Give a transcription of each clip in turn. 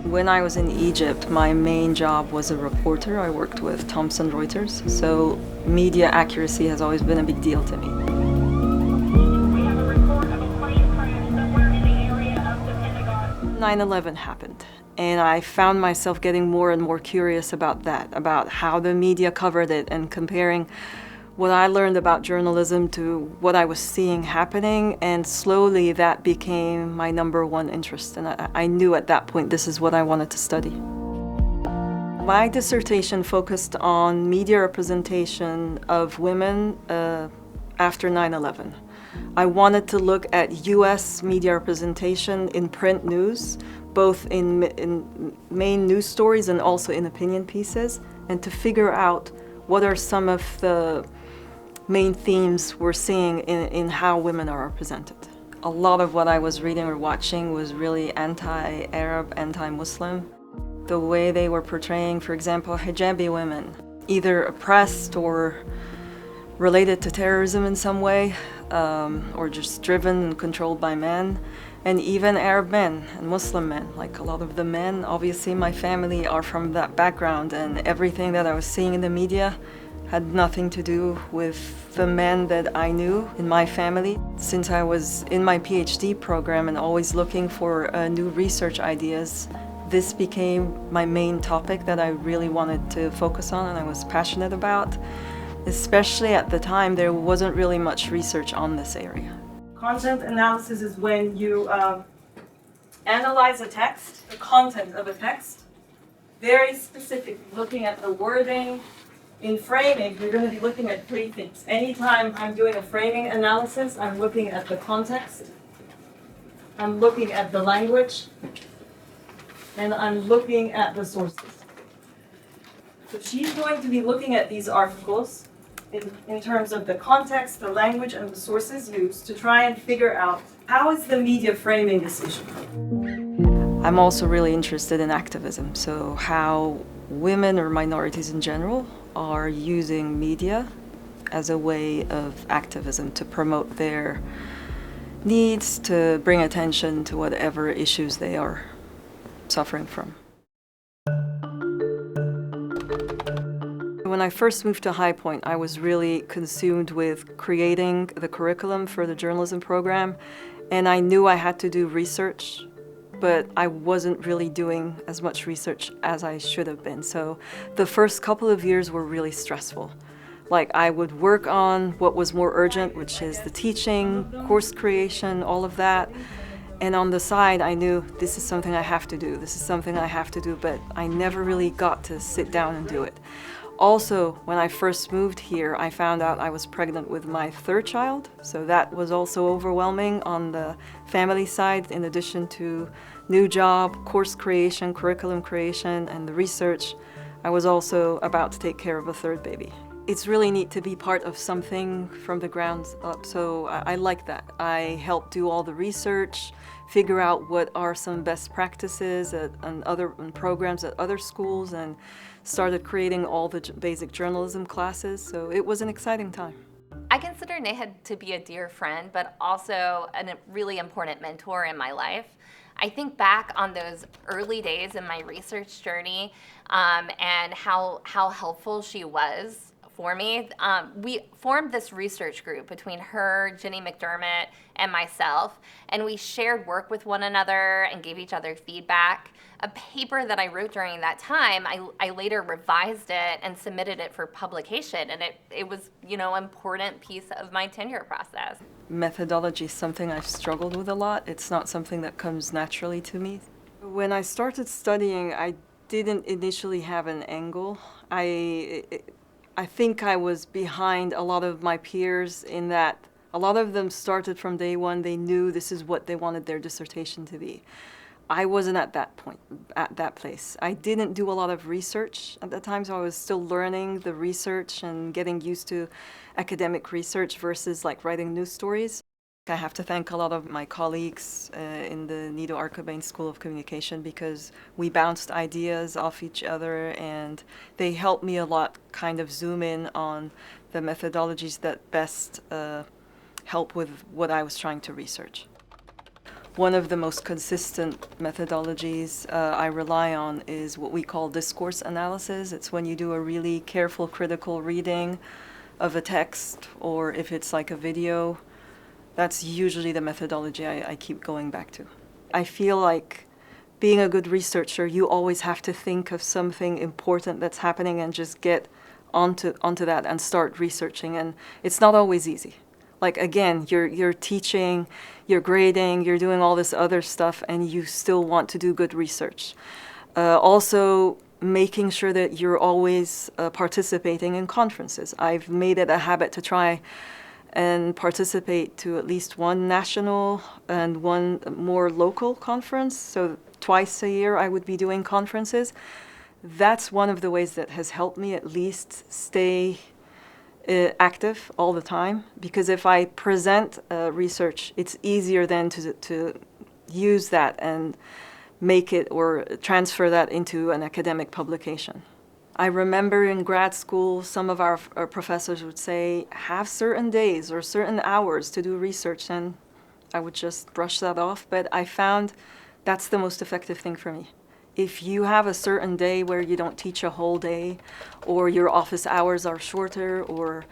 When I was in Egypt, my main job was a reporter. I worked with Thomson Reuters, so media accuracy has always been a big deal to me. We have a report of a plane crash somewhere in the area of the Pentagon. 9/11 happened, and I found myself getting more and more curious about that, about how the media covered it, and comparing what I learned about journalism to what I was seeing happening, and slowly that became my number one interest, and I knew at that point this is what I wanted to study. My dissertation focused on media representation of women after 9/11. I wanted to look at US media representation in print news, both in main news stories and also in opinion pieces, and to figure out what are some of the main themes we're seeing in how women are represented. A lot of what I was reading or watching was really anti-Arab, anti-Muslim. The way they were portraying, for example, hijabi women, either oppressed or related to terrorism in some way, or just driven and controlled by men, and even Arab men and Muslim men. Like a lot of the men, obviously my family are from that background, and everything that I was seeing in the media had nothing to do with the men that I knew in my family. Since I was in my PhD program and always looking for new research ideas, this became my main topic that I really wanted to focus on and I was passionate about. Especially at the time, there wasn't really much research on this area. Content analysis is when you analyze a text, the content of a text, very specific, looking at the wording. In framing, you're going to be looking at three things. Anytime I'm doing a framing analysis, I'm looking at the context, I'm looking at the language, and I'm looking at the sources. So she's going to be looking at these articles in terms of the context, the language, and the sources used to try and figure out how is the media framing this issue. I'm also really interested in activism, so how women or minorities in general are using media as a way of activism to promote their needs, to bring attention to whatever issues they are suffering from. When I first moved to High Point, I was really consumed with creating the curriculum for the journalism program, and I knew I had to do research, but I wasn't really doing as much research as I should have been. So the first couple of years were really stressful. Like I would work on what was more urgent, which is the teaching, course creation, all of that. And on the side, I knew this is something I have to do. This is something I have to do, but I never really got to sit down and do it. Also, when I first moved here, I found out I was pregnant with my third child, so that was also overwhelming on the family side, in addition to new job, course creation, curriculum creation, and the research. I was also about to take care of a third baby. It's really neat to be part of something from the ground up, so I like that. I help do all the research, figure out what are some best practices and programs at other schools, and started creating all the basic journalism classes, so it was an exciting time. I consider Nahid to be a dear friend, but also a really important mentor in my life. I think back on those early days in my research journey and how helpful she was for me. We formed this research group between her, Jenny McDermott, and myself, and we shared work with one another and gave each other feedback. A paper that I wrote during that time, I later revised it and submitted it for publication, and it was, an important piece of my tenure process. Methodology is something I've struggled with a lot. It's not something that comes naturally to me. When I started studying, I didn't initially have an angle. I think I was behind a lot of my peers in that a lot of them started from day one. They knew this is what they wanted their dissertation to be. I wasn't at that point, at that place. I didn't do a lot of research at that time, so I was still learning the research and getting used to academic research versus like writing news stories. I have to thank a lot of my colleagues in the Nido Arcobain School of Communication because we bounced ideas off each other and they helped me a lot kind of zoom in on the methodologies that best help with what I was trying to research. One of the most consistent methodologies I rely on is what we call discourse analysis. It's when you do a really careful, critical reading of a text, or if it's like a video. That's usually the methodology I keep going back to. I feel like being a good researcher, you always have to think of something important that's happening and just get onto that and start researching. And it's not always easy. Like, again, you're teaching, you're grading, you're doing all this other stuff, and you still want to do good research. Also, making sure that you're always participating in conferences. I've made it a habit to try and participate to at least one national and one more local conference. So twice a year I would be doing conferences. That's one of the ways that has helped me at least stay active all the time, because if I present research, it's easier then to use that and make it or transfer that into an academic publication. I remember in grad school, some of our professors would say, have certain days or certain hours to do research, and I would just brush that off. But I found that's the most effective thing for me. If you have a certain day where you don't teach a whole day, or your office hours are shorter, or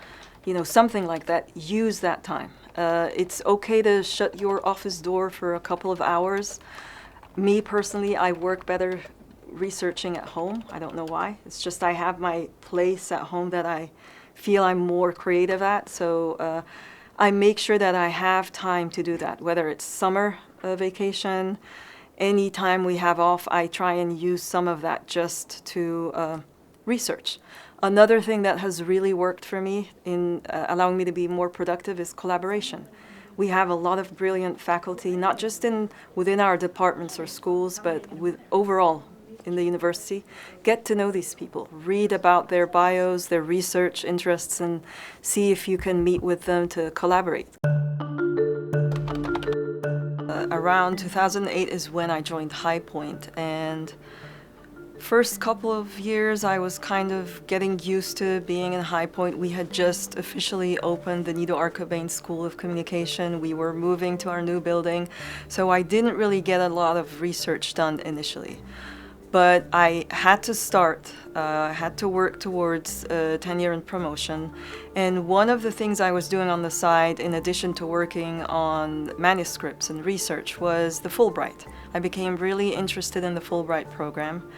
something like that, use that time. It's okay to shut your office door for a couple of hours. Me personally, I work better researching at home. I don't know why. It's just I have my place at home that I feel I'm more creative at. So I make sure that I have time to do that, whether it's summer vacation, any time we have off, I try and use some of that just to research. Another thing that has really worked for me in allowing me to be more productive is collaboration. We have a lot of brilliant faculty, not just within our departments or schools, but overall in the university. Get to know these people, read about their bios, their research interests, and see if you can meet with them to collaborate. Around 2008 is when I joined High Point, and first couple of years I was kind of getting used to being in High Point. We had just officially opened the Nido Arcobain School of Communication. We were moving to our new building, so I didn't really get a lot of research done initially. But I had to start, had to work towards tenure and promotion. And one of the things I was doing on the side, in addition to working on manuscripts and research, was the Fulbright. I became really interested in the Fulbright program.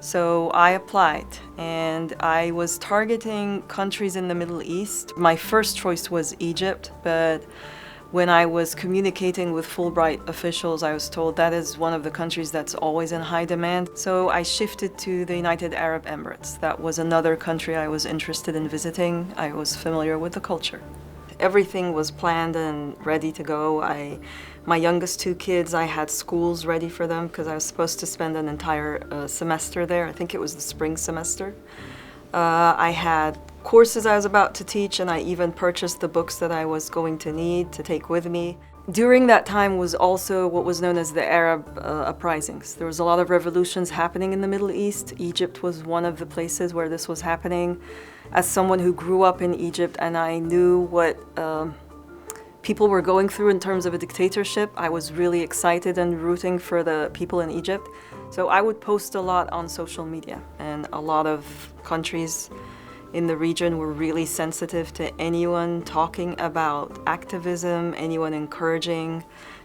So I applied, and I was targeting countries in the Middle East. My first choice was Egypt, but when I was communicating with Fulbright officials, I was told that is one of the countries that's always in high demand. So I shifted to the United Arab Emirates. That was another country I was interested in visiting. I was familiar with the culture. Everything was planned and ready to go. My youngest two kids, I had schools ready for them because I was supposed to spend an entire semester there. I think it was the spring semester. I had courses I was about to teach, and I even purchased the books that I was going to need to take with me. During that time was also what was known as the Arab uprisings. There was a lot of revolutions happening in the Middle East. Egypt was one of the places where this was happening. As someone who grew up in Egypt and I knew what people were going through in terms of a dictatorship, I was really excited and rooting for the people in Egypt. So I would post a lot on social media, and a lot of countries in the region were really sensitive to anyone talking about activism, anyone encouraging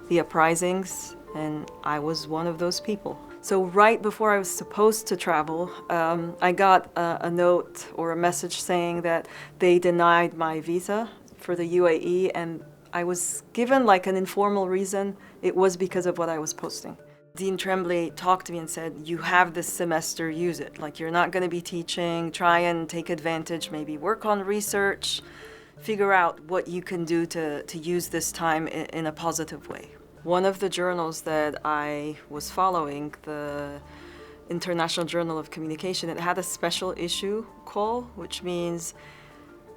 the uprisings, and I was one of those people. So right before I was supposed to travel, I got a note or a message saying that they denied my visa for the UAE, and I was given like an informal reason. It was because of what I was posting. Dean Tremblay talked to me and said, you have this semester, use it. Like, you're not going to be teaching, try and take advantage, maybe work on research, figure out what you can do to use this time in a positive way. One of the journals that I was following, the International Journal of Communication, it had a special issue call, which means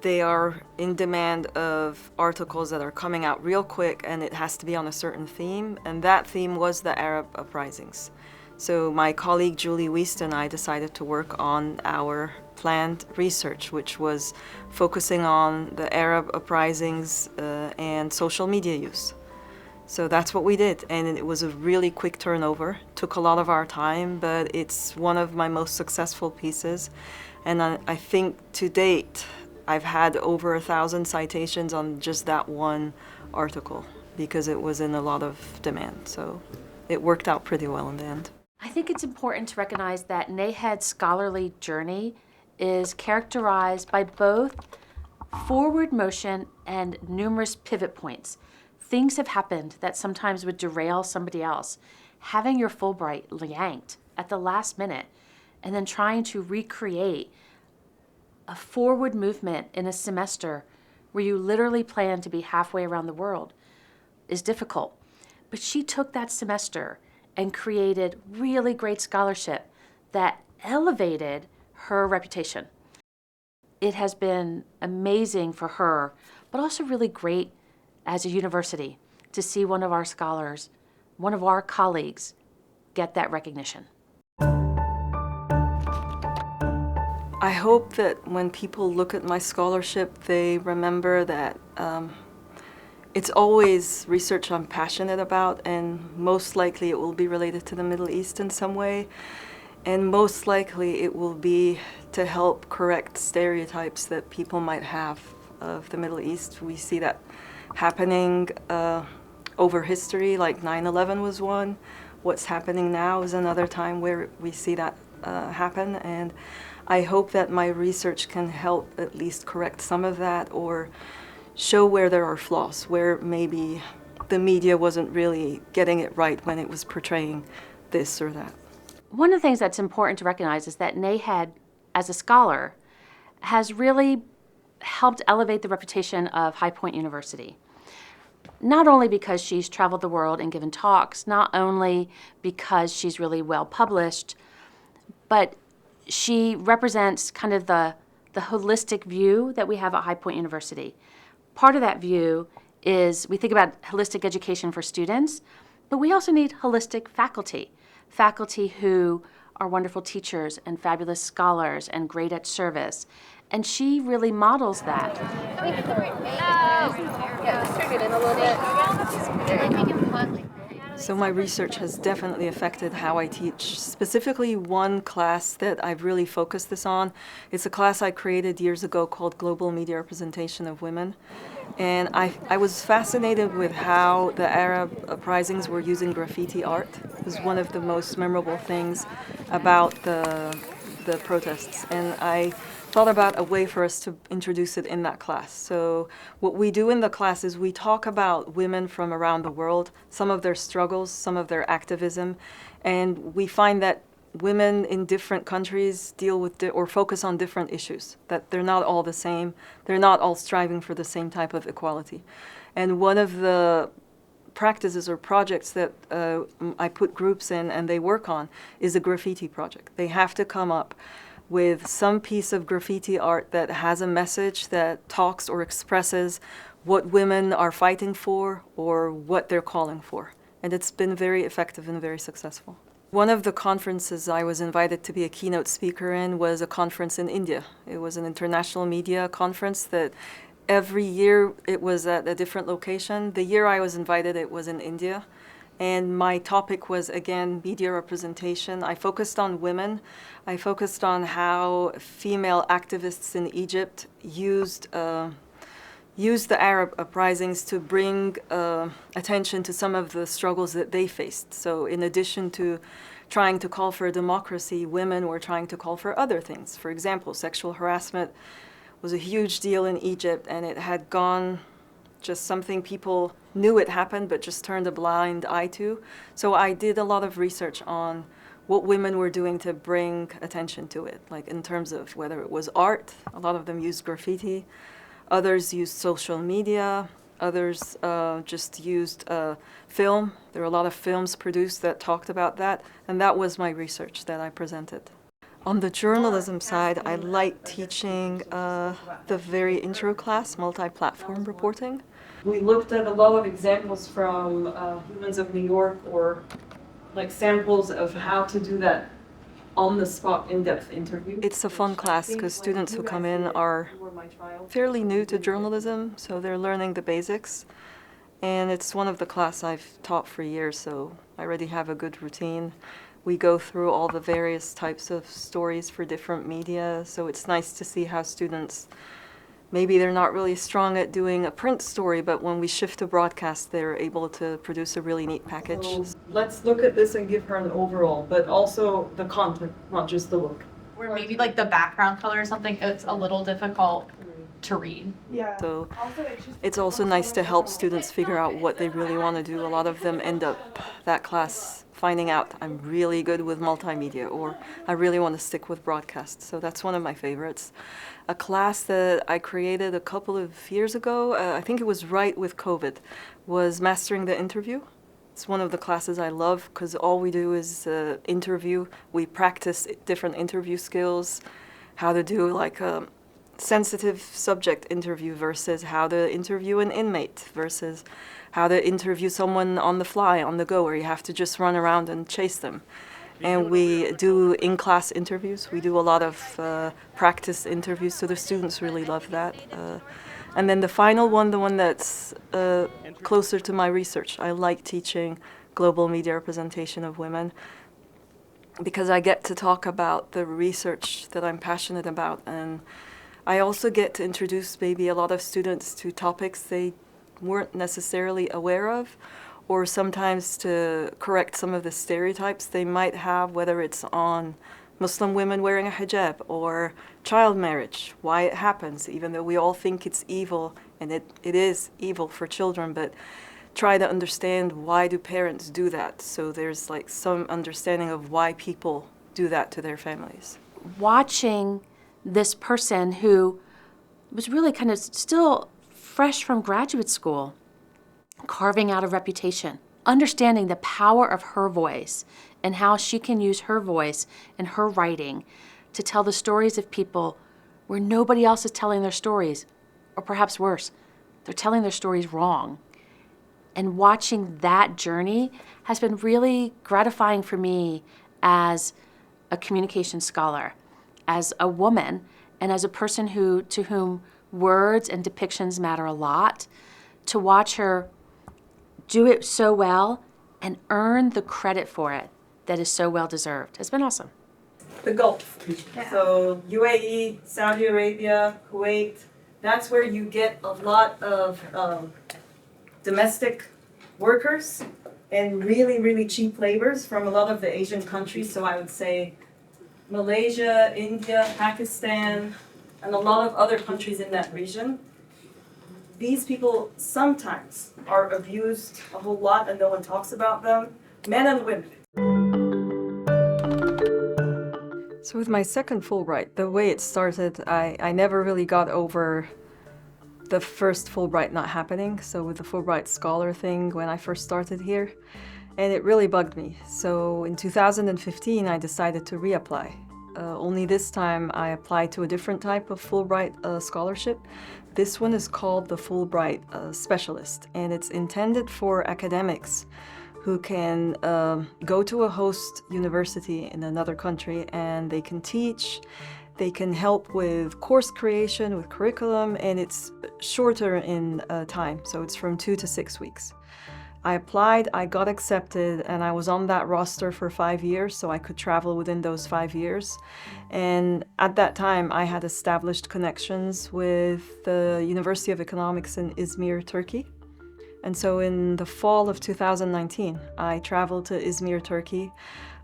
they are in demand of articles that are coming out real quick, and it has to be on a certain theme, and that theme was the Arab uprisings. So my colleague Julie Wiest and I decided to work on our planned research, which was focusing on the Arab uprisings and social media use. So that's what we did, and it was a really quick turnover. Took a lot of our time, but it's one of my most successful pieces. And I think to date, I've had over 1,000 citations on just that one article because it was in a lot of demand. So it worked out pretty well in the end. I think it's important to recognize that NAHED's scholarly journey is characterized by both forward motion and numerous pivot points. Things have happened that sometimes would derail somebody else. Having your Fulbright yanked at the last minute and then trying to recreate a forward movement in a semester where you literally plan to be halfway around the world is difficult. But she took that semester and created really great scholarship that elevated her reputation. It has been amazing for her, but also really great as a university to see one of our scholars, one of our colleagues, get that recognition. I hope that when people look at my scholarship, they remember that it's always research I'm passionate about, and most likely it will be related to the Middle East in some way, and most likely it will be to help correct stereotypes that people might have of the Middle East. We see that happening over history, like 9/11 was one. What's happening now is another time where we see that happen, and I hope that my research can help at least correct some of that or show where there are flaws, where maybe the media wasn't really getting it right when it was portraying this or that. One of the things that's important to recognize is that NAHED, as a scholar, has really helped elevate the reputation of High Point University. Not only because she's traveled the world and given talks, not only because she's really well published, but she represents kind of the holistic view that we have at High Point University. Part of that view is we think about holistic education for students, but we also need holistic faculty who are wonderful teachers and fabulous scholars and great at service. And she really models that. So my research has definitely affected how I teach. Specifically, one class that I've really focused this on, it's a class I created years ago called Global Media Representation of Women. And I was fascinated with how the Arab uprisings were using graffiti art. It was one of the most memorable things about the protests. And I thought about a way for us to introduce it in that class. So what we do in the class is we talk about women from around the world, some of their struggles, some of their activism, and we find that women in different countries deal with or focus on different issues, that they're not all the same, they're not all striving for the same type of equality. And one of the practices or projects that I put groups in and they work on is a graffiti project. They have to come up with some piece of graffiti art that has a message that talks or expresses what women are fighting for or what they're calling for. And it's been very effective and very successful. One of the conferences I was invited to be a keynote speaker in was a conference in India. It was an international media conference that every year it was at a different location. The year I was invited, it was in India. And my topic was, again, media representation. I focused on women. I focused on how female activists in Egypt used the Arab uprisings to bring attention to some of the struggles that they faced. So in addition to trying to call for a democracy, women were trying to call for other things. For example, sexual harassment was a huge deal in Egypt, and it had gone just something people knew it happened but just turned a blind eye to. So I did a lot of research on what women were doing to bring attention to it, like in terms of whether it was art. A lot of them used graffiti. Others used social media. Others just used film. There were a lot of films produced that talked about that, and that was my research that I presented. On the journalism side, I like teaching the very intro class, multi-platform reporting. We looked at a lot of examples from Humans of New York, or like samples of how to do that on-the-spot, in-depth interview. It's a fun class because students who come in are fairly new to journalism, so they're learning the basics. and it's one of the class I've taught for years, so I already have a good routine. We go through all the various types of stories for different media, so it's nice to see how students, maybe they're not really strong at doing a print story, but when we shift to broadcast, they're able to produce a really neat package. So let's look at this and give her an overall, but also the content, not just the look. Or maybe like the background color or something, it's a little difficult to read. Yeah. So it's also nice to help students figure out what they really want to do. A lot of them end up that class finding out I'm really good with multimedia, or I really want to stick with broadcast. So that's one of my favorites. A class that I created a couple of years ago, I think it was right with COVID, was Mastering the Interview. It's one of the classes I love because all we do is interview. We practice different interview skills, how to do like a sensitive subject interview versus how to interview an inmate versus how to interview someone on the fly, on the go, where you have to just run around and chase them. And we do in-class interviews. We do a lot of practice interviews, so the students really love that. And then the final one, the one that's closer to my research. I like teaching global media representation of women because I get to talk about the research that I'm passionate about, and I also get to introduce maybe a lot of students to topics they weren't necessarily aware of, or sometimes to correct some of the stereotypes they might have, whether it's on Muslim women wearing a hijab or child marriage, why it happens, even though we all think it's evil, and it is evil for children, but try to understand why do parents do that, so there's like some understanding of why people do that to their families. Watching this person who was really kind of still fresh from graduate school, carving out a reputation, understanding the power of her voice and how she can use her voice and her writing to tell the stories of people where nobody else is telling their stories, or perhaps worse, they're telling their stories wrong. And watching that journey has been really gratifying for me as a communication scholar, as a woman, and as a person to whom words and depictions matter a lot, to watch her do it so well and earn the credit for it that is so well deserved has been awesome. The Gulf. So UAE, Saudi Arabia, Kuwait, that's where you get a lot of domestic workers and really, really cheap labors from a lot of the Asian countries. So I would say Malaysia, India, Pakistan, and a lot of other countries in that region. These people sometimes are abused a whole lot and no one talks about them, men and women. So with my second Fulbright, the way it started, I never really got over the first Fulbright not happening. So with the Fulbright Scholar thing when I first started here, and it really bugged me. So in 2015, I decided to reapply. Only this time I applied to a different type of Fulbright scholarship. This one is called the Fulbright Specialist, and it's intended for academics who can go to a host university in another country and they can teach, they can help with course creation, with curriculum, and it's shorter in time, so it's from 2 to 6 weeks. I applied, I got accepted, and I was on that roster for 5 years, so I could travel within those 5 years. And at that time, I had established connections with the University of Economics in Izmir, Turkey. And so in the fall of 2019, I traveled to Izmir, Turkey.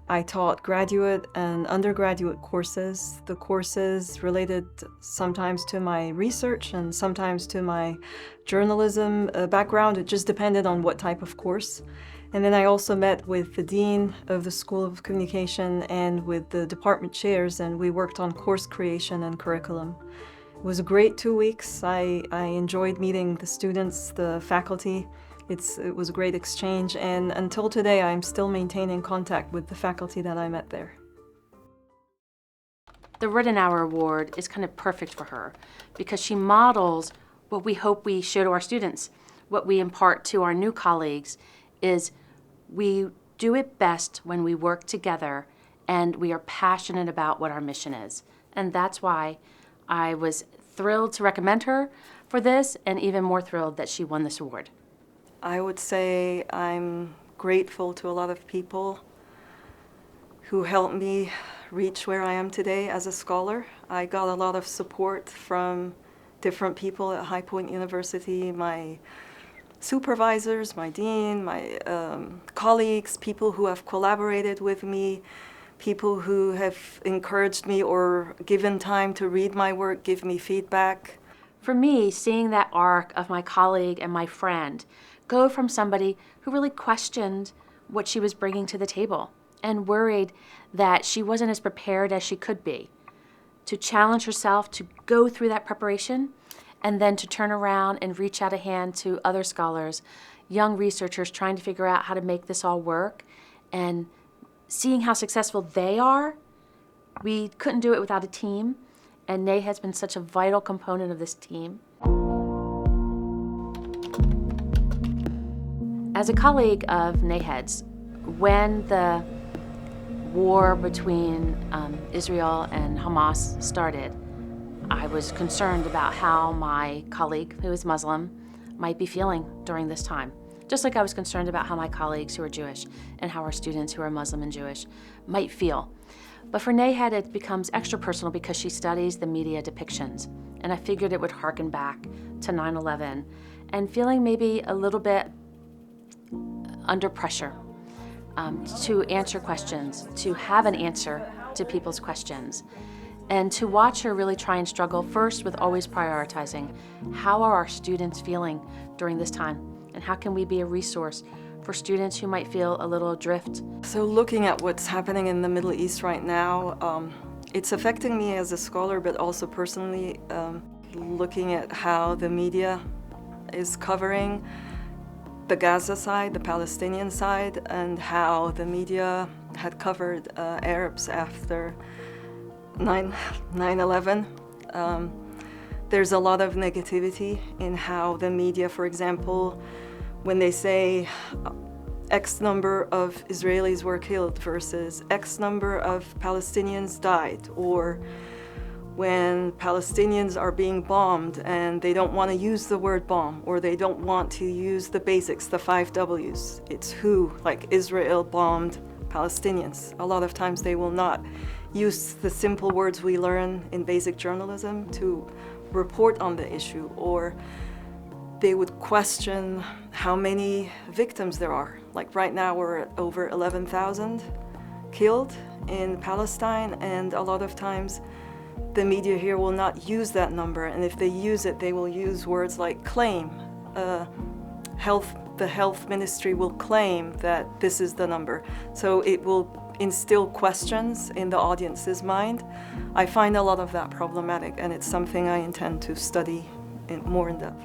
I taught graduate and undergraduate courses. The courses related sometimes to my research and sometimes to my journalism background. It just depended on what type of course. And then I also met with the dean of the School of Communication and with the department chairs, and we worked on course creation and curriculum. It was a great 2 weeks. I enjoyed meeting the students, the faculty. It was a great exchange, and until today, I'm still maintaining contact with the faculty that I met there. The Rittenhour Award is kind of perfect for her because she models what we hope we show to our students, what we impart to our new colleagues is we do it best when we work together and we are passionate about what our mission is. And that's why I was thrilled to recommend her for this, and even more thrilled that she won this award. I would say I'm grateful to a lot of people who helped me reach where I am today as a scholar. I got a lot of support from different people at High Point University, my supervisors, my dean, my colleagues, people who have collaborated with me, people who have encouraged me or given time to read my work, give me feedback. For me, seeing that arc of my colleague and my friend go from somebody who really questioned what she was bringing to the table and worried that she wasn't as prepared as she could be, to challenge herself to go through that preparation, and then to turn around and reach out a hand to other scholars, young researchers trying to figure out how to make this all work, and seeing how successful they are. We couldn't do it without a team, and Nay has been such a vital component of this team. As a colleague of Nahed's, when the war between Israel and Hamas started, I was concerned about how my colleague, who is Muslim, might be feeling during this time. Just like I was concerned about how my colleagues who are Jewish and how our students who are Muslim and Jewish might feel. But for Nahed, it becomes extra personal because she studies the media depictions. And I figured it would harken back to 9/11 and feeling maybe a little bit under pressure to answer questions, to have an answer to people's questions. And to watch her really try and struggle first with always prioritizing how are our students feeling during this time, and how can we be a resource for students who might feel a little adrift. So looking at what's happening in the Middle East right now, it's affecting me as a scholar, but also personally, looking at how the media is covering the Gaza side, the Palestinian side, and how the media had covered Arabs after 9/11. There's a lot of negativity in how the media, for example, when they say X number of Israelis were killed versus X number of Palestinians died, or when Palestinians are being bombed and they don't want to use the word bomb, or they don't want to use the basics, the 5 W's. It's who, like Israel bombed Palestinians. A lot of times they will not use the simple words we learn in basic journalism to report on the issue, or they would question how many victims there are. Like right now we're at over 11,000 killed in Palestine, and a lot of times the media here will not use that number, and if they use it, they will use words like claim. The health ministry will claim that this is the number. So it will instill questions in the audience's mind. I find a lot of that problematic, and it's something I intend to study more in depth.